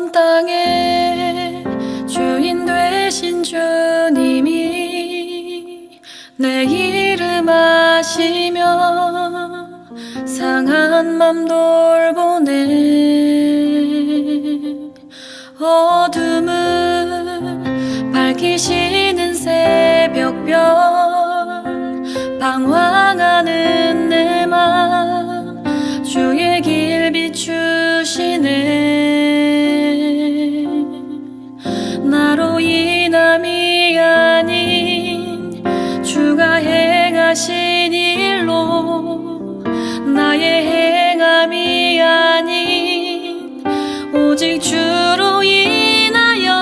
온 땅에 주인 되신 주님이 내 이름 아시며 상한 맘 돌보네. 어둠을 밝히시는 새벽별, 방황하는 내 맘 주의 길 비추시네. 나로 인함이 아닌 주가 행하신 일로, 나의 행함이 아닌 오직 주로 인하여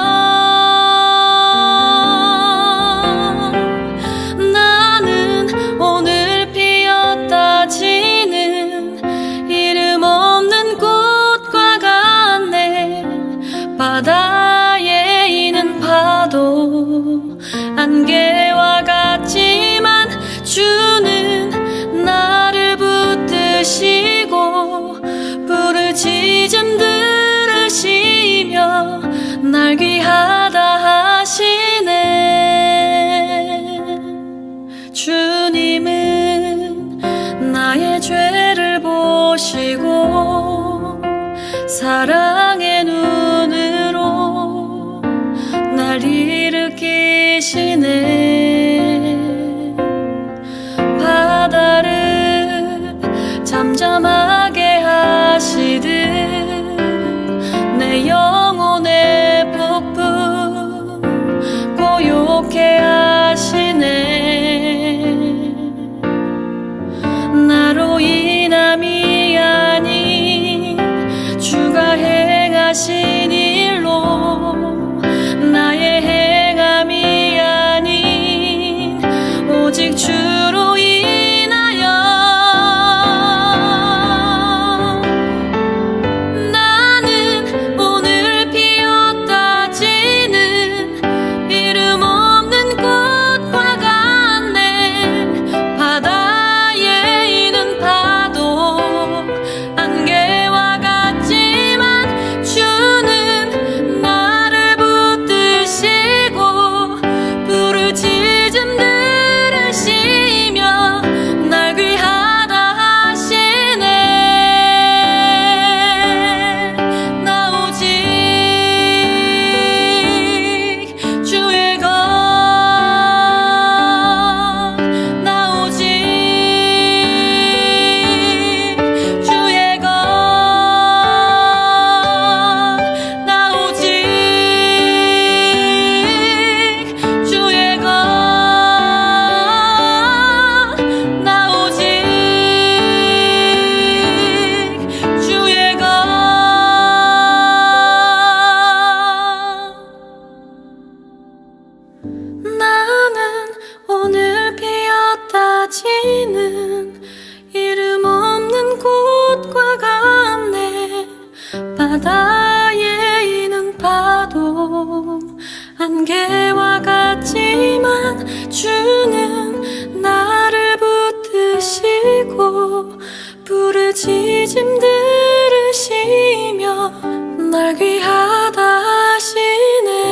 나는 오늘 피었다 지는 이름 없는 꽃과 같네. 바다에 있는 파도 안개와 같지만 주는 나를 붙드시고 부르짖음 들으시며 날 귀하다 하시네. 주님은 나의 죄를 보시고 사랑의 눈으로 날 일으키시네. 바다를 잠잠하게 하시듯 내 영혼의 폭풍 고요케 하시네. 나로 인함이 아닌 주가 행하신 일로, 나의 행함이 아닌 오직 주로 인하여 나는 오늘 피었다 지는 이름 없는 꽃과 같네. 바다에 있는 파도 안개와 같지만 주는 나를 붙드시고 부르짖음 들으시며 날 귀하다 하시네. 나 오직 주의 것, 나 오직 주의 것, 나 오직 주의 것, 나 오직 주의 것. 나는 오늘 피었다 지는 이름 없는 꽃과 같네. 바다에 있는 파도 안개와 같지만 주는 나를 붙드시고 부르짖음 들으시며 날 귀하다 하시네.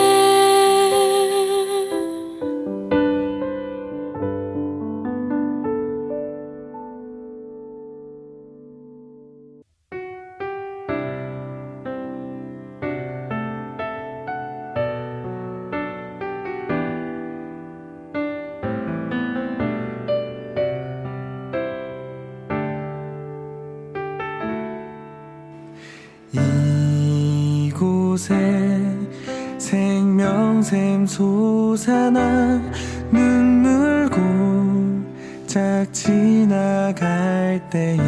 이곳에 생명샘 솟아나 눈물 고작 지나갈 때에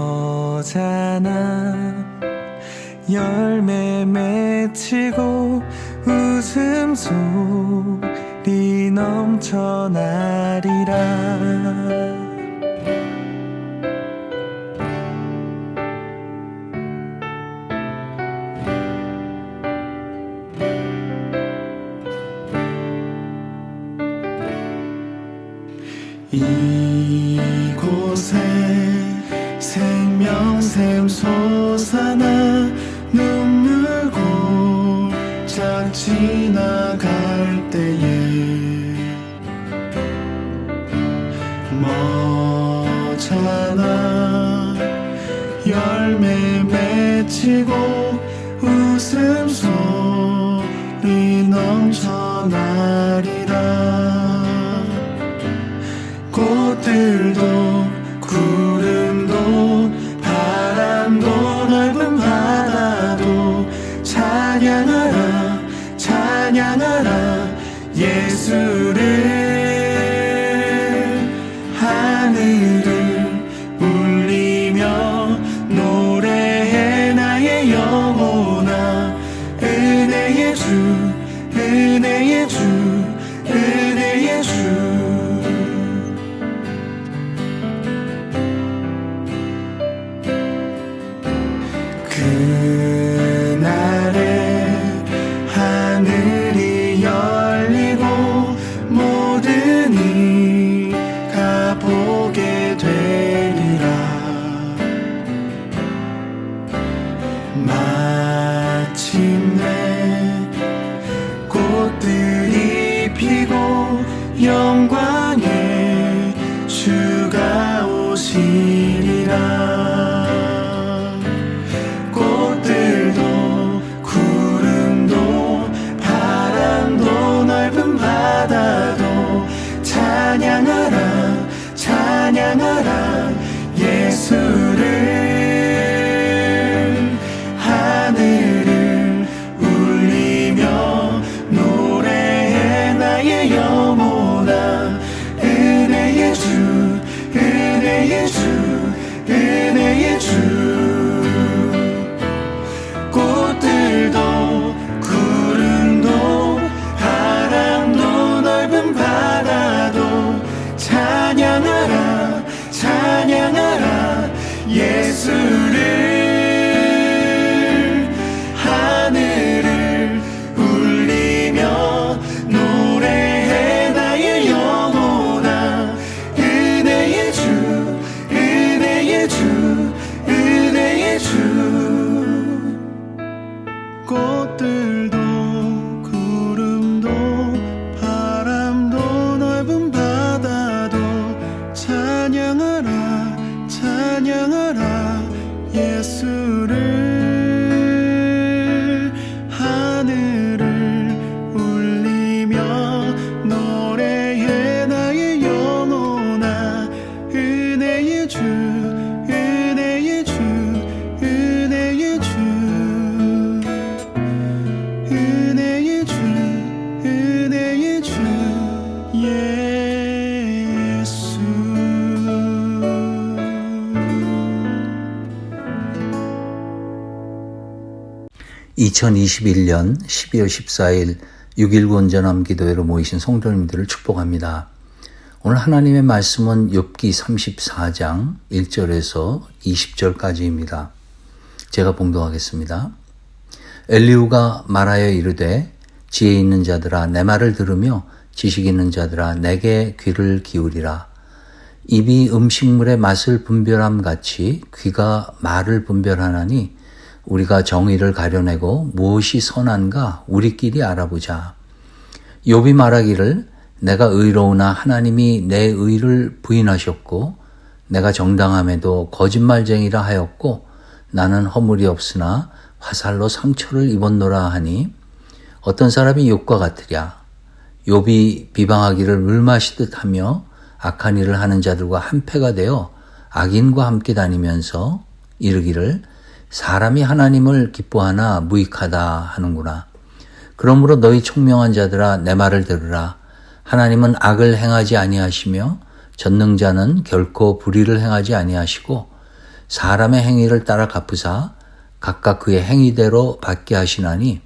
머잖아 열매 맺히고 웃음소리 넘쳐나리라. 이곳에 생명샘 넘쳐나 열매 맺히고 웃음소리 넘쳐나리라. 꽃들도 구름도 바람도 넓은 바다도 찬양하라 찬양하라 예수를. 하늘을 울리며 노래해 나의 영혼아. 은혜의 주 은혜의 주 은혜의 주. 그날에 하늘이 열리고 모든 이가 보게 되리라. 마침내 꽃들이 피고 영광의 주가 오시리라. 꽃들도 구름도 바람도 넓은 바다도 찬양하라 찬양하라 예수를. 하늘을 울리며 노래해 나의 영혼아. 은혜의 주 은혜의 주 은혜의 주. 꽃들도 구름도 바람도 넓은 바다도 찬양하라 찬양하라 예수를. 하늘을 울리며 노래해 나의 영혼아. 은혜의 주 은혜의 주 은혜의 주. 꽃들도 구름도 바람도 넓은 바다도 찬양하라 찬양하라 예수를. 하늘을 울리며 노래해 나의 영혼아. 은혜의 주 은혜의 주 은혜의 주. 은혜의 주 은혜의 주 예수. 2021년 12월 14일 6.19 온전함 기도회로 모이신 성도님들을 축복합니다. 오늘 하나님의 말씀은 욥기 34장 1절에서 20절까지입니다. 제가 봉독하겠습니다. 엘리후가 말하여 이르되 지혜 있는 자들아 내 말을 들으며 지식 있는 자들아 내게 귀를 기울이라. 입이 음식물의 맛을 분별함 같이 귀가 말을 분별하나니 우리가 정의를 가려내고 무엇이 선한가 우리끼리 알아보자. 욥이 말하기를 내가 의로우나 하나님이 내 의를 부인하셨고 내가 정당함에도 거짓말쟁이라 하였고 나는 허물이 없으나 화살로 상처를 입었노라 하니 어떤 사람이 욥과 같으랴. 욥이 비방하기를 물 마시듯 하며 악한 일을 하는 자들과 한패가 되어 악인과 함께 다니면서 이르기를 사람이 하나님을 기뻐하나 무익하다 하는구나. 그러므로 너희 총명한 자들아 내 말을 들으라. 하나님은 악을 행하지 아니하시며 전능자는 결코 불의를 행하지 아니하시고 사람의 행위를 따라 갚으사 각각 그의 행위대로 받게 하시나니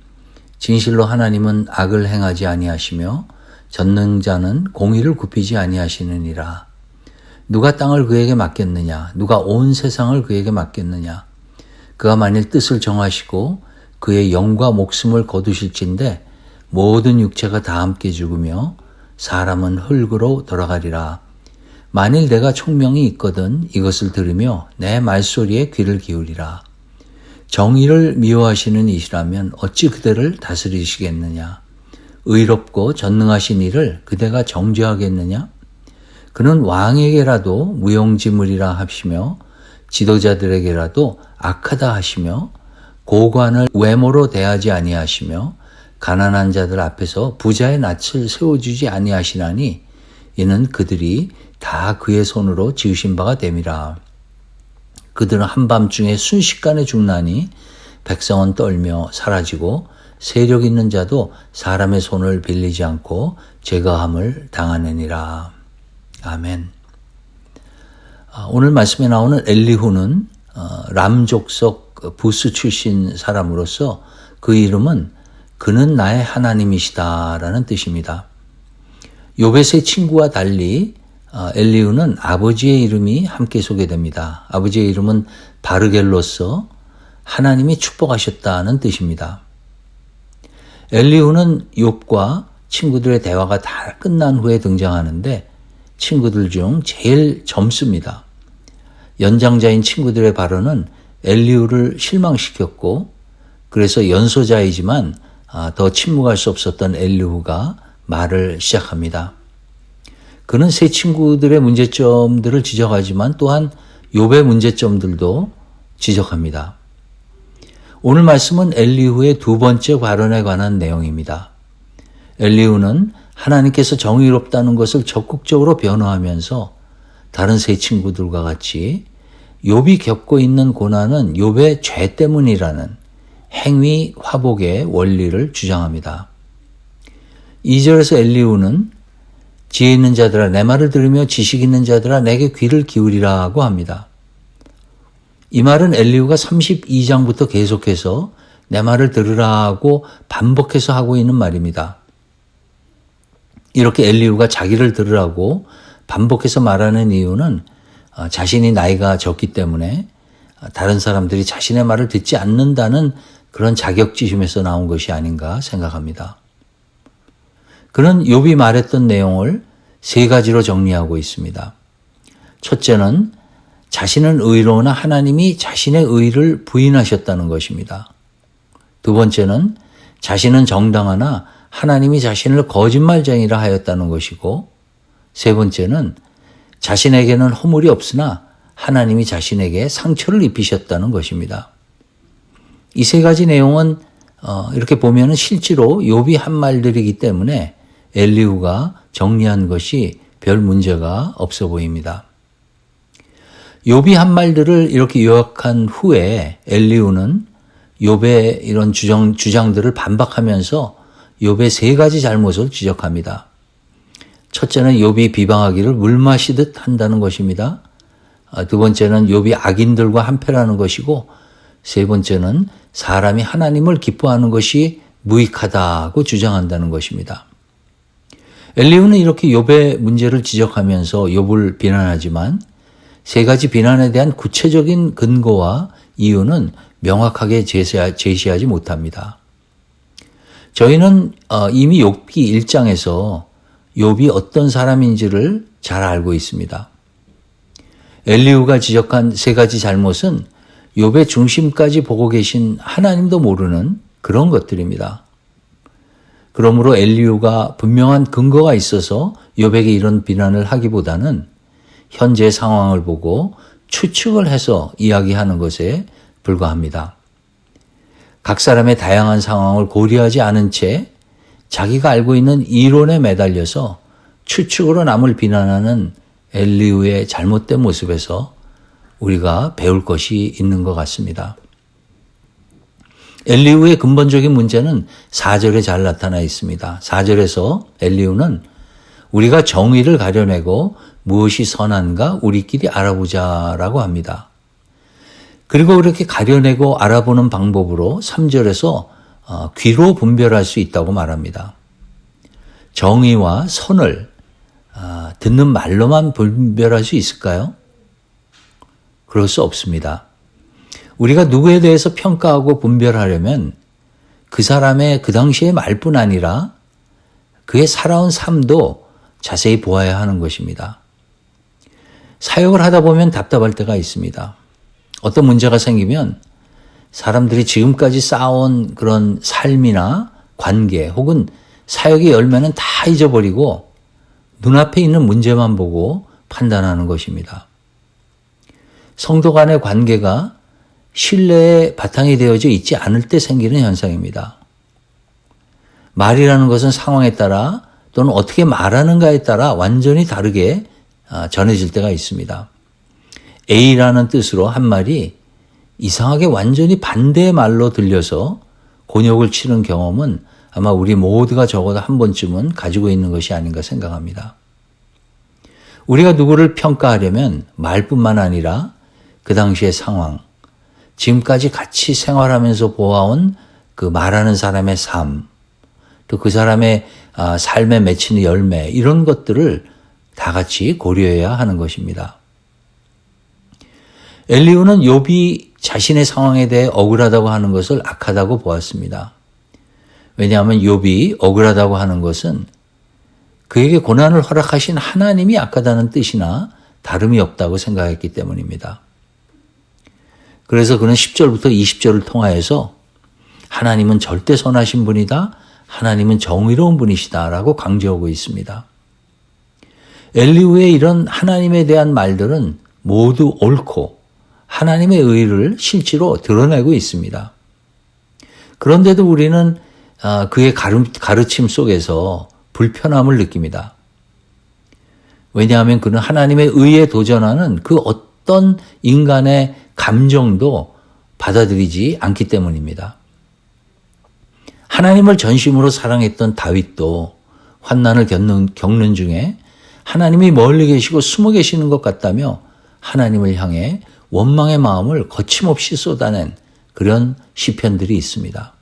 진실로 하나님은 악을 행하지 아니하시며 전능자는 공의를 굽히지 아니하시느니라. 누가 땅을 그에게 맡겼느냐? 누가 온 세상을 그에게 맡겼느냐? 그가 만일 뜻을 정하시고 그의 영과 목숨을 거두실진데 모든 육체가 다 함께 죽으며 사람은 흙으로 돌아가리라. 만일 내가 총명이 있거든 이것을 들으며 내 말소리에 귀를 기울이라. 정의를 미워하시는 이시라면 어찌 그대를 다스리시겠느냐? 의롭고 전능하신 이를 그대가 정죄하겠느냐? 그는 왕에게라도 무용지물이라 하시며 지도자들에게라도 악하다 하시며 고관을 외모로 대하지 아니하시며 가난한 자들 앞에서 부자의 낯을 세워주지 아니하시나니 이는 그들이 다 그의 손으로 지으신 바가 됨이라. 그들은 한밤중에 순식간에 죽나니 백성은 떨며 사라지고 세력 있는 자도 사람의 손을 빌리지 않고 제거함을 당하느니라. 아멘. 오늘 말씀에 나오는 엘리후는 람 족속 부스 출신 사람으로서 그 이름은 그는 나의 하나님이시다라는 뜻입니다. 욥의 세 친구와 달리 엘리후는 아버지의 이름이 함께 소개됩니다. 아버지의 이름은 바르겔로서 하나님이 축복하셨다는 뜻입니다. 엘리후는 욥과 친구들의 대화가 다 끝난 후에 등장하는데 친구들 중 제일 젊습니다. 연장자인 친구들의 발언은 엘리후를 실망시켰고 그래서 연소자이지만 더 침묵할 수 없었던 엘리후가 말을 시작합니다. 그는 세 친구들의 문제점들을 지적하지만 또한 욥의 문제점들도 지적합니다. 오늘 말씀은 엘리후의 두 번째 발언에 관한 내용입니다. 엘리후는 하나님께서 정의롭다는 것을 적극적으로 변호하면서 다른 세 친구들과 같이 욥이 겪고 있는 고난은 욥의 죄 때문이라는 행위 화복의 원리를 주장합니다. 2절에서 엘리후는 지혜 있는 자들아 내 말을 들으며 지식 있는 자들아 내게 귀를 기울이라고 합니다. 이 말은 엘리후가 32장부터 계속해서 내 말을 들으라고 반복해서 하고 있는 말입니다. 이렇게 엘리후가 자기를 들으라고 반복해서 말하는 이유는 자신이 나이가 적기 때문에 다른 사람들이 자신의 말을 듣지 않는다는 그런 자격지심에서 나온 것이 아닌가 생각합니다. 그는 욥이 말했던 내용을 세 가지로 정리하고 있습니다. 첫째는 자신은 의로우나 하나님이 자신의 의를 부인하셨다는 것입니다. 두 번째는 자신은 정당하나 하나님이 자신을 거짓말쟁이라 하였다는 것이고 세 번째는 자신에게는 허물이 없으나 하나님이 자신에게 상처를 입히셨다는 것입니다. 이 세 가지 내용은 이렇게 보면 실제로 욥이 한 말들이기 때문에 엘리후가 정리한 것이 별 문제가 없어 보입니다. 욥이 한 말들을 이렇게 요약한 후에 엘리후는 욥의 이런 주장들을 반박하면서 욥의 세 가지 잘못을 지적합니다. 첫째는 욥이 비방하기를 물 마시듯 한다는 것입니다. 두 번째는 욥이 악인들과 한패라는 것이고 세 번째는 사람이 하나님을 기뻐하는 것이 무익하다고 주장한다는 것입니다. 엘리후는 이렇게 욥의 문제를 지적하면서 욥을 비난하지만 세 가지 비난에 대한 구체적인 근거와 이유는 명확하게 제시하지 못합니다. 저희는 이미 욥기 1장에서 욥이 어떤 사람인지를 잘 알고 있습니다. 엘리후가 지적한 세 가지 잘못은 욥의 중심까지 보고 계신 하나님도 모르는 그런 것들입니다. 그러므로 엘리후가 분명한 근거가 있어서 욥에게 이런 비난을 하기보다는 현재 상황을 보고 추측을 해서 이야기하는 것에 불과합니다. 각 사람의 다양한 상황을 고려하지 않은 채 자기가 알고 있는 이론에 매달려서 추측으로 남을 비난하는 엘리후의 잘못된 모습에서 우리가 배울 것이 있는 것 같습니다. 엘리후의 근본적인 문제는 4절에 잘 나타나 있습니다. 4절에서 엘리후는 우리가 정의를 가려내고 무엇이 선한가 우리끼리 알아보자라고 합니다. 그리고 그렇게 가려내고 알아보는 방법으로 3절에서 귀로 분별할 수 있다고 말합니다. 정의와 선을 듣는 말로만 분별할 수 있을까요? 그럴 수 없습니다. 우리가 누구에 대해서 평가하고 분별하려면 그 사람의 그 당시의 말뿐 아니라 그의 살아온 삶도 자세히 보아야 하는 것입니다. 사역을 하다 보면 답답할 때가 있습니다. 어떤 문제가 생기면 사람들이 지금까지 쌓아온 그런 삶이나 관계 혹은 사역의 열매는 다 잊어버리고 눈앞에 있는 문제만 보고 판단하는 것입니다. 성도 간의 관계가 신뢰에 바탕이 되어져 있지 않을 때 생기는 현상입니다. 말이라는 것은 상황에 따라 또는 어떻게 말하는가에 따라 완전히 다르게 전해질 때가 있습니다. A라는 뜻으로 한 말이 이상하게 완전히 반대의 말로 들려서 곤욕을 치른 경험은 아마 우리 모두가 적어도 한 번쯤은 가지고 있는 것이 아닌가 생각합니다. 우리가 누구를 평가하려면 말뿐만 아니라 그 당시의 상황, 지금까지 같이 생활하면서 보아온 그 말하는 사람의 삶, 또 그 사람의 삶에 맺히는 열매, 이런 것들을 다 같이 고려해야 하는 것입니다. 엘리후는 욥이 자신의 상황에 대해 억울하다고 하는 것을 악하다고 보았습니다. 왜냐하면 욥이 억울하다고 하는 것은 그에게 고난을 허락하신 하나님이 악하다는 뜻이나 다름이 없다고 생각했기 때문입니다. 그래서 그는 10절부터 20절을 통하여서 하나님은 절대 선하신 분이다, 하나님은 정의로운 분이시다 라고 강조하고 있습니다. 엘리후의 이런 하나님에 대한 말들은 모두 옳고 하나님의 의를 실제로 드러내고 있습니다. 그런데도 우리는 그의 가르침 속에서 불편함을 느낍니다. 왜냐하면 그는 하나님의 의에 도전하는 그 어떤 인간의 감정도 받아들이지 않기 때문입니다. 하나님을 전심으로 사랑했던 다윗도 환난을 겪는 중에 하나님이 멀리 계시고 숨어 계시는 것 같다며 하나님을 향해 원망의 마음을 거침없이 쏟아낸 그런 시편들이 있습니다.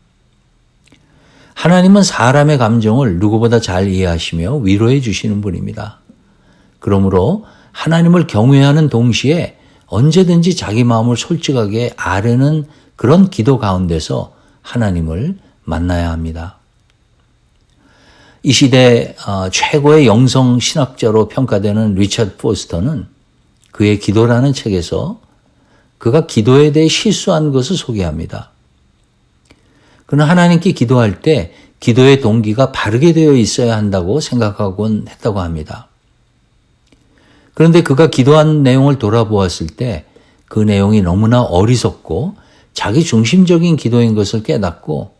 하나님은 사람의 감정을 누구보다 잘 이해하시며 위로해 주시는 분입니다. 그러므로 하나님을 경외하는 동시에 언제든지 자기 마음을 솔직하게 아뢰는 그런 기도 가운데서 하나님을 만나야 합니다. 이 시대 최고의 영성 신학자로 평가되는 리처드 포스터는 그의 기도라는 책에서 그가 기도에 대해 실수한 것을 소개합니다. 그는 하나님께 기도할 때 기도의 동기가 바르게 되어 있어야 한다고 생각하곤 했다고 합니다. 그런데 그가 기도한 내용을 돌아보았을 때 그 내용이 너무나 어리석고 자기 중심적인 기도인 것을 깨닫고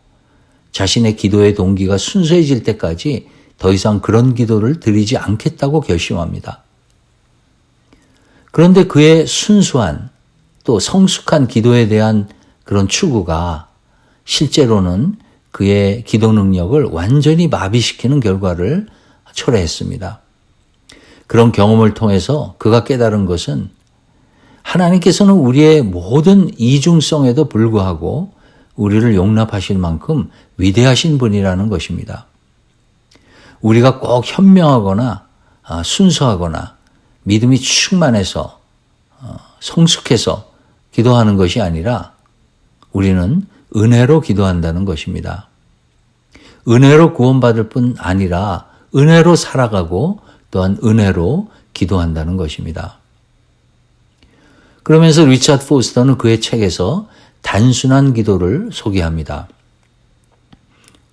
자신의 기도의 동기가 순수해질 때까지 더 이상 그런 기도를 드리지 않겠다고 결심합니다. 그런데 그의 순수한 또 성숙한 기도에 대한 그런 추구가 실제로는 그의 기도 능력을 완전히 마비시키는 결과를 초래했습니다. 그런 경험을 통해서 그가 깨달은 것은 하나님께서는 우리의 모든 이중성에도 불구하고 우리를 용납하실 만큼 위대하신 분이라는 것입니다. 우리가 꼭 현명하거나 순수하거나 믿음이 충만해서 성숙해서 기도하는 것이 아니라 우리는 은혜로 기도한다는 것입니다. 은혜로 구원받을 뿐 아니라 은혜로 살아가고 또한 은혜로 기도한다는 것입니다. 그러면서 리처드 포스터는 그의 책에서 단순한 기도를 소개합니다.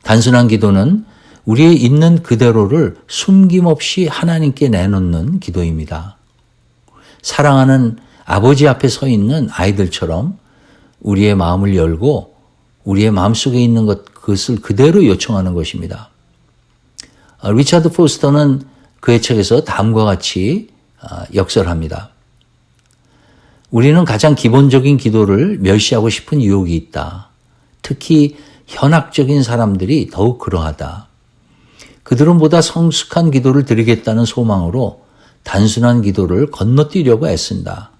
단순한 기도는 우리의 있는 그대로를 숨김없이 하나님께 내놓는 기도입니다. 사랑하는 아버지 앞에 서 있는 아이들처럼 우리의 마음을 열고 우리의 마음속에 있는 그것을 그대로 요청하는 것입니다. 리처드 포스터는 그의 책에서 다음과 같이 역설합니다. 우리는 가장 기본적인 기도를 멸시하고 싶은 유혹이 있다. 특히 현학적인 사람들이 더욱 그러하다. 그들은 보다 성숙한 기도를 드리겠다는 소망으로 단순한 기도를 건너뛰려고 애쓴다.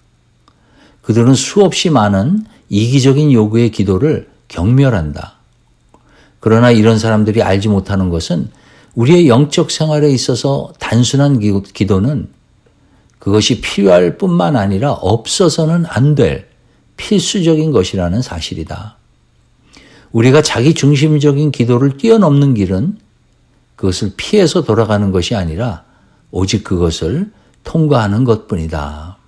그들은 수없이 많은 이기적인 요구의 기도를 경멸한다. 그러나 이런 사람들이 알지 못하는 것은 우리의 영적 생활에 있어서 단순한 기도는 그것이 필요할 뿐만 아니라 없어서는 안 될 필수적인 것이라는 사실이다. 우리가 자기 중심적인 기도를 뛰어넘는 길은 그것을 피해서 돌아가는 것이 아니라 오직 그것을 통과하는 것뿐이다.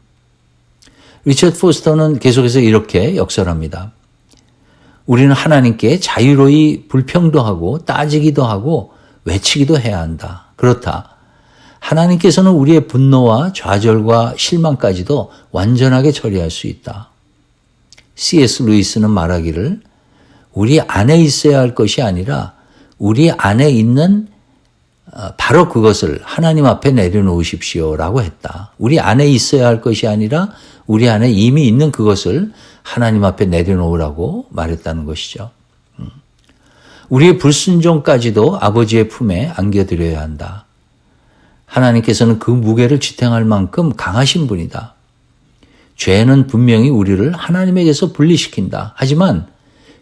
리처드 포스터는 계속해서 이렇게 역설합니다. 우리는 하나님께 자유로이 불평도 하고 따지기도 하고 외치기도 해야 한다. 그렇다. 하나님께서는 우리의 분노와 좌절과 실망까지도 완전하게 처리할 수 있다. C.S. 루이스는 말하기를 우리 안에 있어야 할 것이 아니라 우리 안에 있는 바로 그것을 하나님 앞에 내려놓으십시오라고 했다. 우리 안에 있어야 할 것이 아니라 우리 안에 이미 있는 그것을 하나님 앞에 내려놓으라고 말했다는 것이죠. 우리의 불순종까지도 아버지의 품에 안겨드려야 한다. 하나님께서는 그 무게를 지탱할 만큼 강하신 분이다. 죄는 분명히 우리를 하나님에게서 분리시킨다. 하지만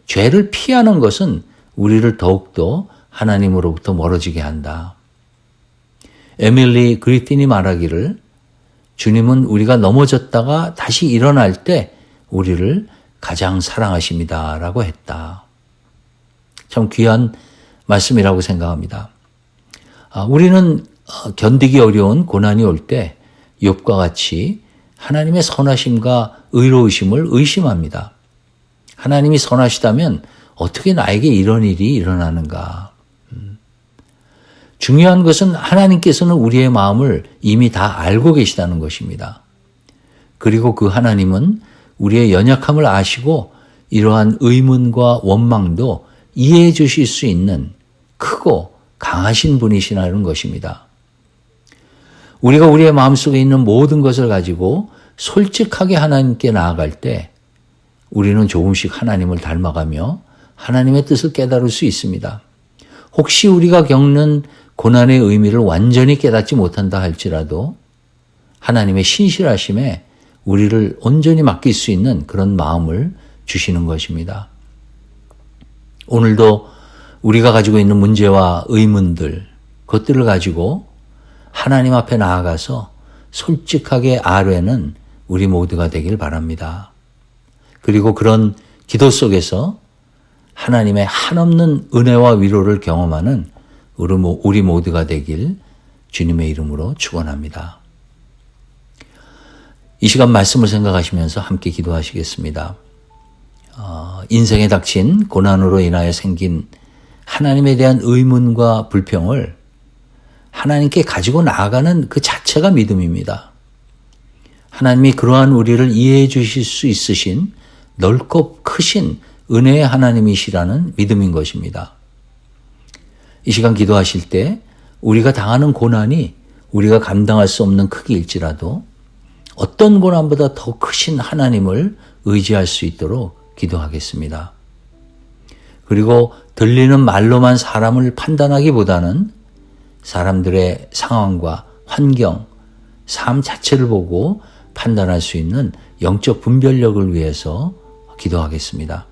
죄를 피하는 것은 우리를 더욱더 하나님으로부터 멀어지게 한다. 에밀리 그리틴이 말하기를 주님은 우리가 넘어졌다가 다시 일어날 때 우리를 가장 사랑하십니다 라고 했다. 참 귀한 말씀이라고 생각합니다. 우리는 견디기 어려운 고난이 올 때 욥과 같이 하나님의 선하심과 의로우심을 의심합니다. 하나님이 선하시다면 어떻게 나에게 이런 일이 일어나는가? 중요한 것은 하나님께서는 우리의 마음을 이미 다 알고 계시다는 것입니다. 그리고 그 하나님은 우리의 연약함을 아시고 이러한 의문과 원망도 이해해 주실 수 있는 크고 강하신 분이시라는 것입니다. 우리가 우리의 마음속에 있는 모든 것을 가지고 솔직하게 하나님께 나아갈 때 우리는 조금씩 하나님을 닮아가며 하나님의 뜻을 깨달을 수 있습니다. 혹시 우리가 겪는 고난의 의미를 완전히 깨닫지 못한다 할지라도 하나님의 신실하심에 우리를 온전히 맡길 수 있는 그런 마음을 주시는 것입니다. 오늘도 우리가 가지고 있는 문제와 의문들, 그것들을 가지고 하나님 앞에 나아가서 솔직하게 아뢰는 우리 모두가 되길 바랍니다. 그리고 그런 기도 속에서 하나님의 한없는 은혜와 위로를 경험하는 우리 모두가 되길 주님의 이름으로 축원합니다. 이 시간 말씀을 생각하시면서 함께 기도하시겠습니다. 인생에 닥친 고난으로 인하여 생긴 하나님에 대한 의문과 불평을 하나님께 가지고 나아가는 그 자체가 믿음입니다. 하나님이 그러한 우리를 이해해 주실 수 있으신 넓고 크신 은혜의 하나님이시라는 믿음인 것입니다. 이 시간 기도하실 때 우리가 당하는 고난이 우리가 감당할 수 없는 크기일지라도 어떤 고난보다 더 크신 하나님을 의지할 수 있도록 기도하겠습니다. 그리고 들리는 말로만 사람을 판단하기보다는 사람들의 상황과 환경, 삶 자체를 보고 판단할 수 있는 영적 분별력을 위해서 기도하겠습니다.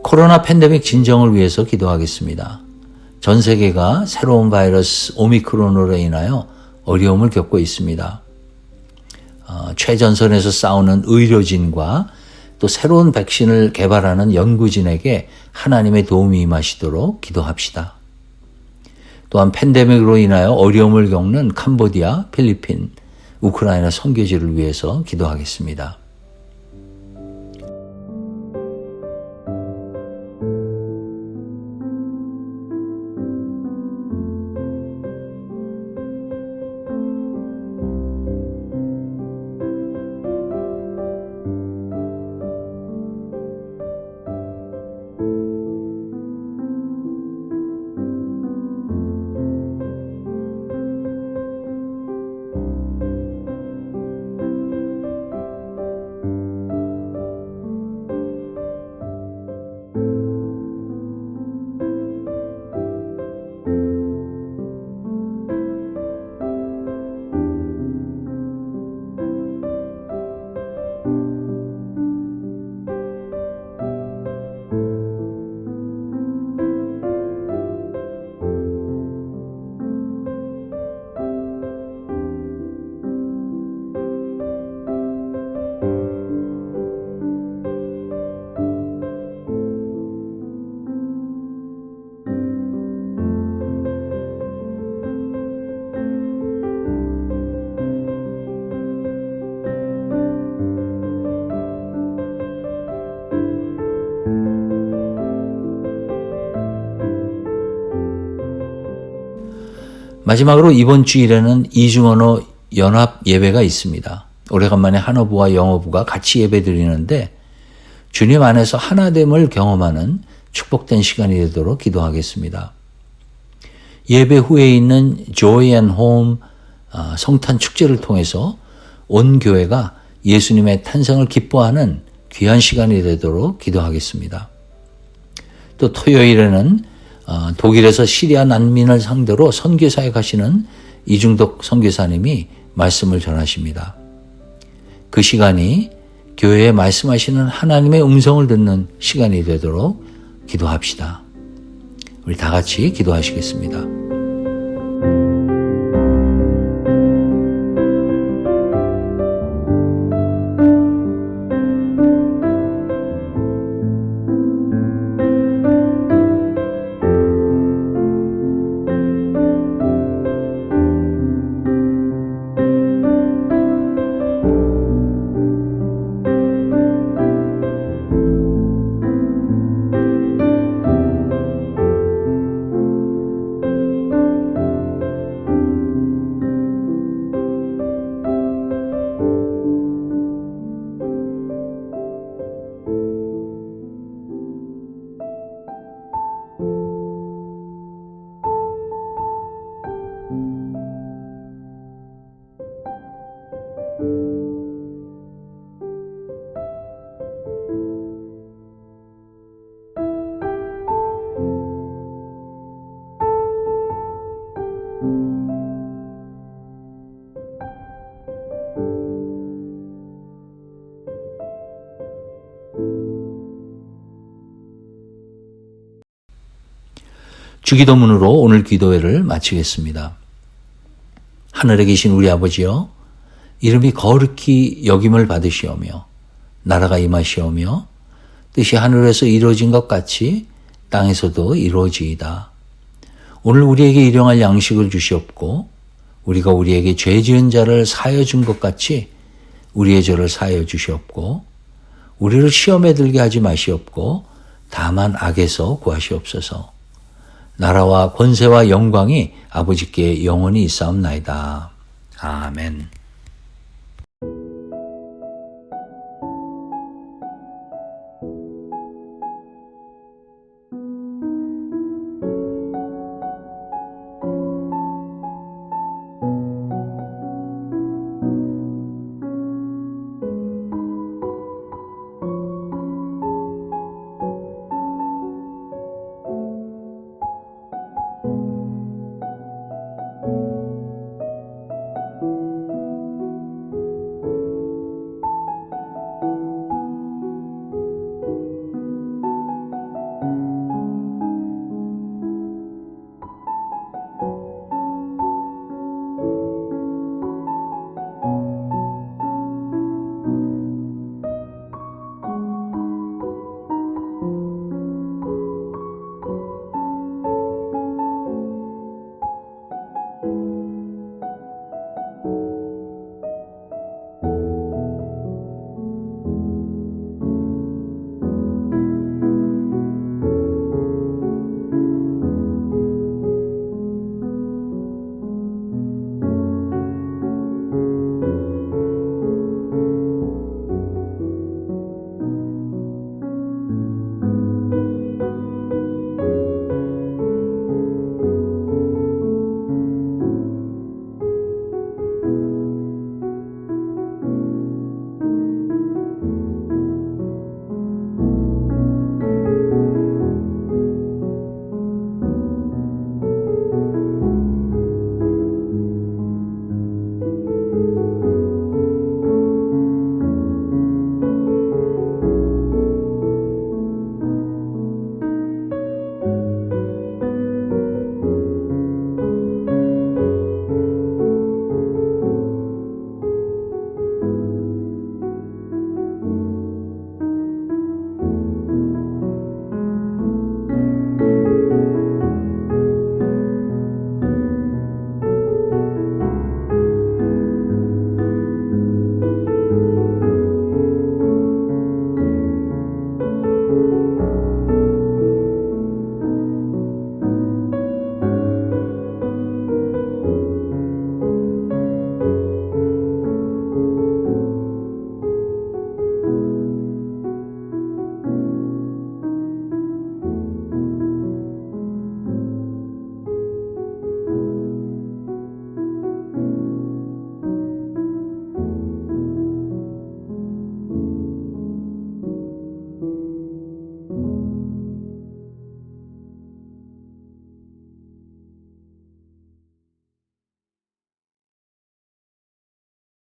코로나 팬데믹 진정을 위해서 기도하겠습니다. 전 세계가 새로운 바이러스 오미크론으로 인하여 어려움을 겪고 있습니다. 최전선에서 싸우는 의료진과 또 새로운 백신을 개발하는 연구진에게 하나님의 도움이 임하시도록 기도합시다. 또한 팬데믹으로 인하여 어려움을 겪는 캄보디아, 필리핀, 우크라이나 선교지를 위해서 기도하겠습니다. 마지막으로 이번 주일에는 이중언어 연합 예배가 있습니다. 오래간만에 한어부와 영어부가 같이 예배 드리는데 주님 안에서 하나됨을 경험하는 축복된 시간이 되도록 기도하겠습니다. 예배 후에 있는 Joy and Home 성탄 축제를 통해서 온 교회가 예수님의 탄생을 기뻐하는 귀한 시간이 되도록 기도하겠습니다. 또 토요일에는 독일에서 시리아 난민을 상대로 선교사에 가시는 이중덕 선교사님이 말씀을 전하십니다. 그 시간이 교회에 말씀하시는 하나님의 음성을 듣는 시간이 되도록 기도합시다. 우리 다 같이 기도하시겠습니다. 주기도문으로 오늘 기도회를 마치겠습니다. 하늘에 계신 우리 아버지여, 이름이 거룩히 여김을 받으시오며 나라가 임하시오며 뜻이 하늘에서 이루어진 것 같이 땅에서도 이루어지이다. 오늘 우리에게 일용할 양식을 주시옵고 우리가 우리에게 죄 지은 자를 사하여 준 것 같이 우리의 죄를 사하여 주시옵고 우리를 시험에 들게 하지 마시옵고 다만 악에서 구하시옵소서. 나라와 권세와 영광이 아버지께 영원히 있사옵나이다. 아멘.